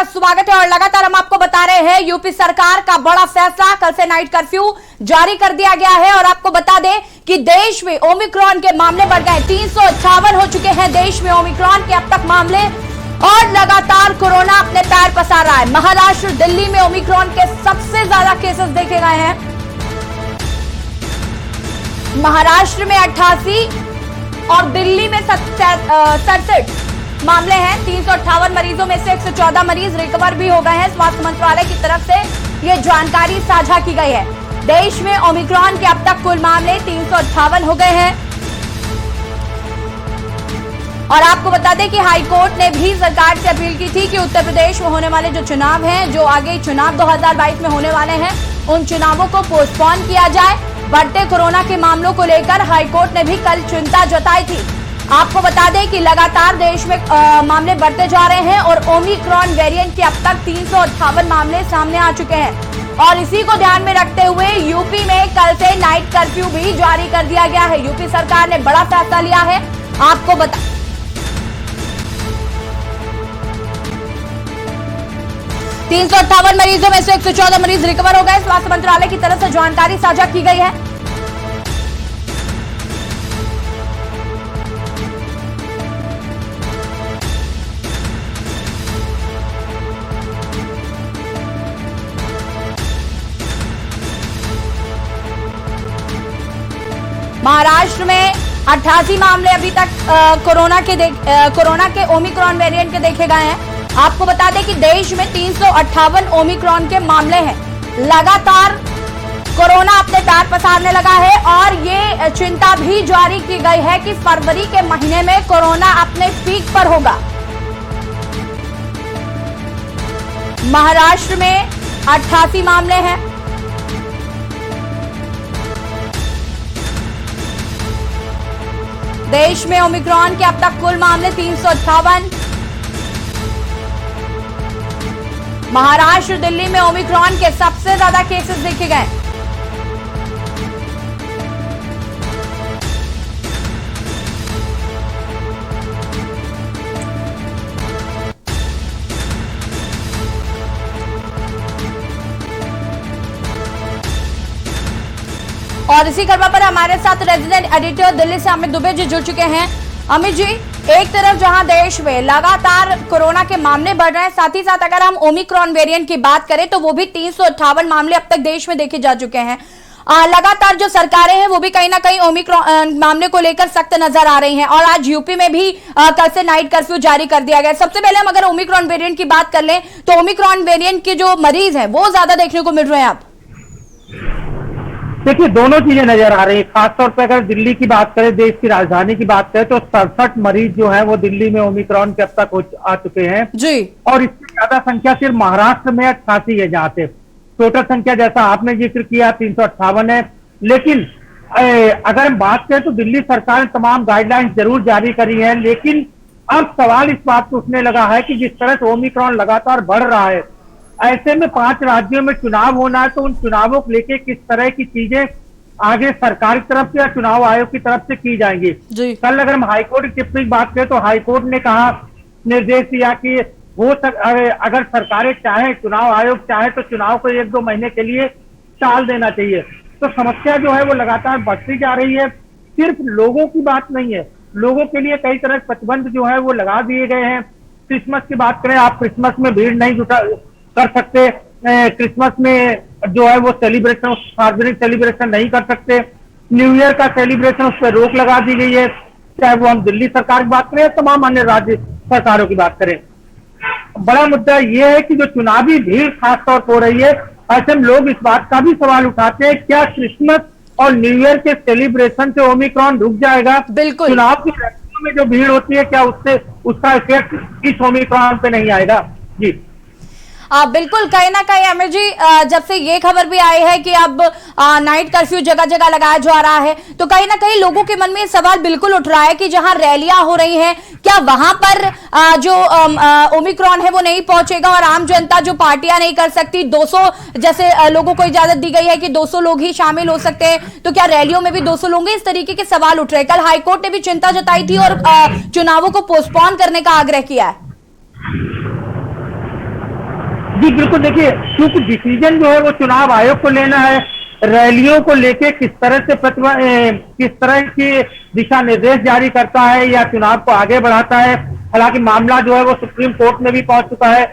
स्वागत है और लगातार हम आपको बता रहे हैं यूपी सरकार का बड़ा फैसला। कल से नाइट कर्फ्यू जारी कर दिया गया है और आपको बता दें कि देश में ओमिक्रॉन के मामले बढ़ गए। 358 हो चुके हैं देश में ओमिक्रॉन के अब तक मामले और लगातार कोरोना अपने पैर पसार रहा है। महाराष्ट्र, दिल्ली में ओमिक्रॉन के सबसे ज्यादा केसेस देखे गए हैं। महाराष्ट्र में 88 और दिल्ली में 67 मामले हैं। 358 मरीजों में से 114 मरीज रिकवर भी हो गए हैं। स्वास्थ्य मंत्रालय की तरफ से यह जानकारी साझा की गई है। देश में ओमिक्रॉन के अब तक कुल मामले 358 हो गए हैं। और आपको बता दें कि हाईकोर्ट ने भी सरकार से अपील की थी कि उत्तर प्रदेश में होने वाले जो चुनाव हैं, जो आगे चुनाव 2022 में होने वाले हैं, उन चुनावों को पोस्टपोन किया जाए। बढ़ते कोरोना के मामलों को लेकर हाईकोर्ट ने भी कल चिंता जताई थी। आपको बता दें कि लगातार देश में मामले बढ़ते जा रहे हैं और ओमिक्रॉन वेरिएंट के अब तक 358 मामले सामने आ चुके हैं। और इसी को ध्यान में रखते हुए यूपी में कल से नाइट कर्फ्यू भी जारी कर दिया गया है। यूपी सरकार ने बड़ा फैसला लिया है। आपको बता 358 मरीजों में से 114 मरीज रिकवर हो गए। स्वास्थ्य मंत्रालय की तरफ से जानकारी साझा की गई है। महाराष्ट्र में 88 मामले अभी तक कोरोना के ओमिक्रॉन वेरिएंट के देखे गए हैं। आपको बता दें कि देश में 358 ओमिक्रॉन के मामले हैं। लगातार कोरोना अपने पैर पसारने लगा है और ये चिंता भी जारी की गई है कि फरवरी के महीने में कोरोना अपने पीक पर होगा। महाराष्ट्र में 88 मामले हैं। देश में ओमिक्रॉन के अब तक कुल मामले 358। महाराष्ट्र, दिल्ली में ओमिक्रॉन के सबसे ज्यादा केसेस देखे गए। और इसी खबर पर हमारे साथ रेजिडेंट एडिटर दिल्ली से अमित दुबे जी जुड़ चुके हैं। अमित जी, एक तरफ जहां देश में लगातार कोरोना के मामले बढ़ रहे हैं, साथ ही साथ अगर हम ओमिक्रॉन वेरिएंट की बात करें तो वो भी 358 मामले अब तक देश में देखे जा चुके हैं। लगातार जो सरकारें हैं वो भी कहीं ना कहीं ओमिक्रॉन मामले को लेकर सख्त नजर आ रही हैं और आज यूपी में भी कल से नाइट कर्फ्यू जारी कर दिया गया। सबसे पहले हम अगर ओमिक्रॉन वेरिएंट की बात कर लें तो ओमिक्रॉन वेरिएंट के जो मरीज हैं वो ज्यादा देखने को मिल रहे हैं। अब देखिए, दोनों चीजें नजर आ रही है। खासतौर पर अगर दिल्ली की बात करें, देश की राजधानी की बात करें, तो 67 मरीज जो है वो दिल्ली में ओमिक्रॉन के अब तक आ चुके हैं जी। और इससे ज्यादा संख्या सिर्फ महाराष्ट्र में 88 है, जहां से टोटल संख्या जैसा आपने जिक्र किया 358 है। लेकिन अगर हम बात करें तो दिल्ली सरकार ने तमाम गाइडलाइंस जरूर जारी करी है, लेकिन अब सवाल इस बात को उठने लगा है कि जिस तरह से ओमिक्रॉन लगातार बढ़ रहा है, ऐसे में 5 राज्यों में चुनाव होना है, तो उन चुनावों को लेके किस तरह की चीजें आगे सरकार की तरफ से या चुनाव आयोग की तरफ से की जाएंगी। कल अगर हम हाईकोर्ट की टिप्पणी की बात करें तो हाईकोर्ट ने कहा, निर्देश दिया कि अगर सरकारें चाहे, चुनाव आयोग चाहे तो चुनाव को 1-2 महीने के लिए टाल देना चाहिए। तो समस्या जो है वो लगातार बढ़ती जा रही है। सिर्फ लोगों की बात नहीं है, लोगों के लिए कई तरह के प्रतिबंध जो है वो लगा दिए गए हैं। क्रिसमस की बात करें, आप क्रिसमस में भीड़ नहीं कर सकते। क्रिसमस में जो है वो सेलिब्रेशन, सार्वजनिक सेलिब्रेशन नहीं कर सकते। न्यू ईयर का सेलिब्रेशन, उस पर रोक लगा दी गई है, चाहे वो हम दिल्ली सरकार की बात करें, तमाम अन्य राज्य सरकारों की बात करें। बड़ा मुद्दा यह है कि जो चुनावी भीड़ खासतौर पर हो रही है, ऐसे में लोग इस बात का भी सवाल उठाते हैं, क्या क्रिसमस और न्यू ईयर के सेलिब्रेशन से ओमिक्रॉन रुक जाएगा? बिल्कुल। चुनाव की रैलियों में जो भीड़ होती है, क्या उसका इफेक्ट इस ओमिक्रॉन पे नहीं आएगा? जी बिल्कुल, कहीं ना कहीं अमित जी, जब से ये खबर भी आई है कि अब नाइट कर्फ्यू जगह जगह लगाया जा रहा है, तो कहीं ना कहीं लोगों के मन में ये सवाल बिल्कुल उठ रहा है कि जहां रैलियां हो रही हैं, क्या वहां पर जो ओमिक्रॉन है वो नहीं पहुंचेगा और आम जनता जो पार्टियां नहीं कर सकती, 200 जैसे लोगों को इजाजत दी गई है कि 200 लोग ही शामिल हो सकते हैं, तो क्या रैलियों में भी 200 लोग? इस तरीके के सवाल उठ रहे हैं। कल हाईकोर्ट ने भी चिंता जताई थी और चुनावों को पोस्टपोन करने का आग्रह किया है। जी बिल्कुल, देखिए क्योंकि डिसीजन जो है वो चुनाव आयोग को लेना है। रैलियों को लेके किस तरह से किस तरह की दिशा निर्देश जारी करता है या चुनाव को आगे बढ़ाता है। हालांकि मामला जो है वो सुप्रीम कोर्ट में भी पहुंच चुका है।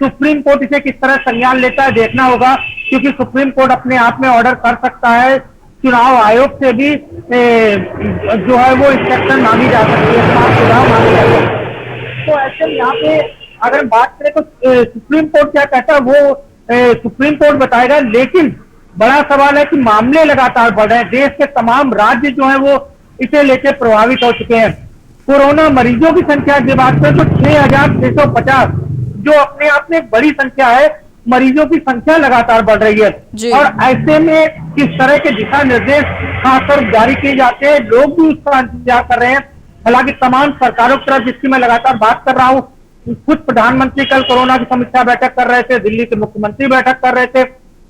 सुप्रीम कोर्ट इसे किस तरह संज्ञान लेता है देखना होगा, क्योंकि सुप्रीम कोर्ट अपने आप में ऑर्डर कर सकता है। चुनाव आयोग से भी जो है वो इंस्ट्रक्शन मांगी जा सकती है, सुझाव मांगे जा सकते हैं। तो ऐसे में यहाँ पे अगर बात करें तो सुप्रीम कोर्ट क्या कहता है वो सुप्रीम कोर्ट बताएगा। लेकिन बड़ा सवाल है कि मामले लगातार बढ़ रहे हैं। देश के तमाम राज्य जो है वो इसे लेकर प्रभावित हो चुके हैं। कोरोना मरीजों की संख्या की बात करें तो 6,650, जो अपने आप में एक बड़ी संख्या है। मरीजों की संख्या लगातार बढ़ रही है और ऐसे में किस तरह के दिशा निर्देश खासकर जारी किए जाते हैं, लोग भी उसका इंतजार कर रहे हैं। हालांकि तमाम सरकारों की तरफ जिसकी मैं लगातार बात कर रहा हूँ, खुद प्रधानमंत्री कल कोरोना की समीक्षा बैठक कर रहे थे, दिल्ली के मुख्यमंत्री बैठक कर रहे थे।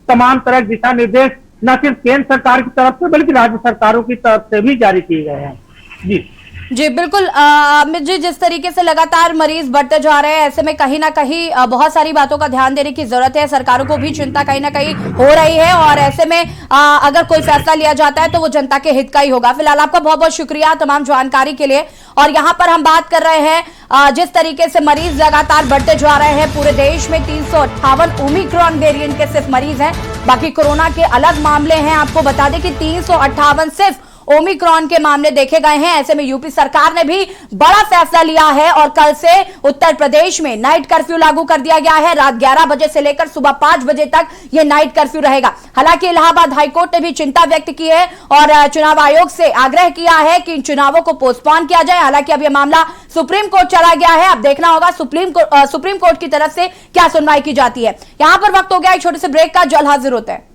तमाम तरह के दिशा निर्देश न सिर्फ केंद्र सरकार की तरफ से बल्कि राज्य सरकारों की तरफ से भी जारी किए गए हैं। जी बिल्कुल अमित जी, जिस तरीके से लगातार मरीज बढ़ते जा रहे हैं, ऐसे में कहीं ना कहीं बहुत सारी बातों का ध्यान देने की जरूरत है। सरकारों को भी चिंता कहीं ना कहीं हो रही है और ऐसे में अगर कोई फैसला लिया जाता है तो वो जनता के हित का ही होगा। फिलहाल आपका बहुत बहुत शुक्रिया तमाम जानकारी के लिए। और यहाँ पर हम बात कर रहे हैं जिस तरीके से मरीज लगातार बढ़ते जा रहे हैं, पूरे देश में 358 ओमिक्रॉन वेरिएंट के सिर्फ मरीज हैं, बाकी कोरोना के अलग मामले हैं। आपको बता दें कि 358 सिर्फ ओमिक्रॉन के मामले देखे गए हैं। ऐसे में यूपी सरकार ने भी बड़ा फैसला लिया है और कल से उत्तर प्रदेश में नाइट कर्फ्यू लागू कर दिया गया है। रात 11 बजे से लेकर सुबह 5 बजे तक यह नाइट कर्फ्यू रहेगा। हालांकि इलाहाबाद हाईकोर्ट ने भी चिंता व्यक्त की है और चुनाव आयोग से आग्रह किया है कि इन चुनावों को पोस्टपोन किया जाए। हालांकि अब यह मामला सुप्रीम कोर्ट चला गया है, अब देखना होगा सुप्रीम कोर्ट की तरफ से क्या सुनवाई की जाती है। यहां पर वक्त हो गया एक छोटे से ब्रेक का, जल्द हाजिर होते हैं।